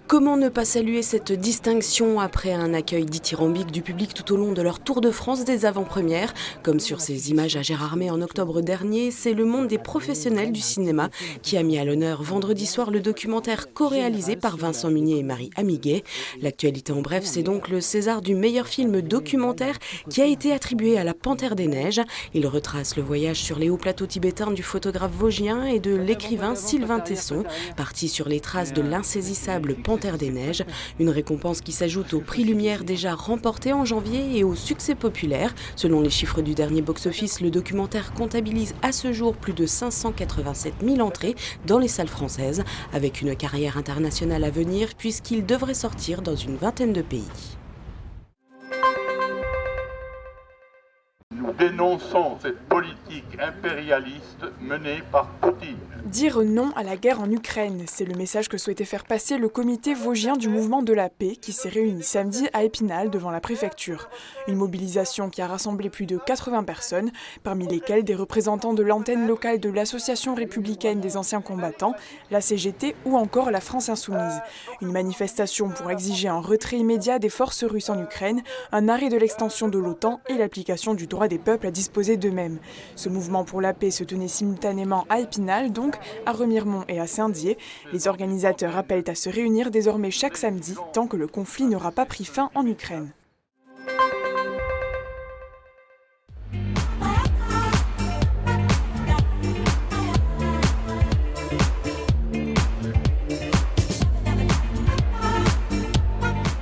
Comment ne pas saluer cette distinction après un accueil dithyrambique du public tout au long de leur Tour de France des avant-premières? Comme sur ces images à Gérardmer en octobre dernier, c'est le monde des professionnels du cinéma qui a mis à l'honneur vendredi soir le documentaire co-réalisé par Vincent Munier et Marie Amiguet. L'actualité en bref, c'est donc le César du meilleur film documentaire qui a été attribué à La Panthère des Neiges. Il retrace le voyage sur les hauts plateaux tibétains du photographe vosgien et de l'écrivain Sylvain Tesson, parti sur les traces de l'insaisissable Panthère des Neiges, une récompense qui s'ajoute au prix Lumière déjà remporté en janvier et au succès populaire. Selon les chiffres du dernier box-office, le documentaire comptabilise à ce jour plus de 587 000 entrées dans les salles françaises, avec une carrière internationale à venir puisqu'il devrait sortir dans une vingtaine de pays. Nous dénonçons cette politique impérialiste menée par Poutine. Dire non à la guerre en Ukraine, c'est le message que souhaitait faire passer le comité vosgien du mouvement de la paix qui s'est réuni samedi à Épinal devant la préfecture. Une mobilisation qui a rassemblé plus de 80 personnes, parmi lesquelles des représentants de l'antenne locale de l'Association républicaine des anciens combattants, la CGT ou encore la France insoumise. Une manifestation pour exiger un retrait immédiat des forces russes en Ukraine, un arrêt de l'extension de l'OTAN et l'application du droit des peuples à disposer d'eux-mêmes. Ce mouvement pour la paix se tenait simultanément à Épinal, donc à Remiremont et à Saint-Dié. Les organisateurs appellent à se réunir désormais chaque samedi tant que le conflit n'aura pas pris fin en Ukraine.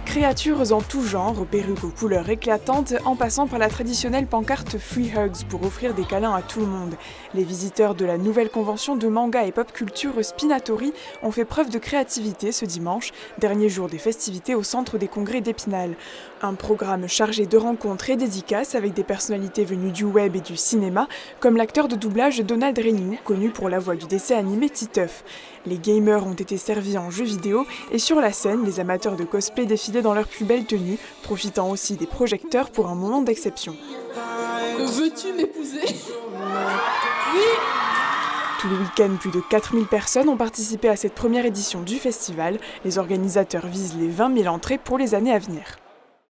Créatures en tout genre, perruques aux couleurs éclatantes, en passant par la traditionnelle pancarte Free Hugs pour offrir des câlins à tout le monde. Les visiteurs de la nouvelle convention de manga et pop culture Spinatori ont fait preuve de créativité ce dimanche, dernier jour des festivités au centre des congrès d'Épinal. Un programme chargé de rencontres et dédicaces avec des personnalités venues du web et du cinéma, comme l'acteur de doublage Donald Renew, connu pour la voix du dessin animé Titeuf. Les gamers ont été servis en jeux vidéo et sur la scène, les amateurs de cosplay défilaient dans leurs plus belles tenues, profitant aussi des projecteurs pour un moment d'exception. Veux-tu m'épouser ? Oui ! Tout le week-end, plus de 4000 personnes ont participé à cette première édition du festival. Les organisateurs visent les 20 000 entrées pour les années à venir.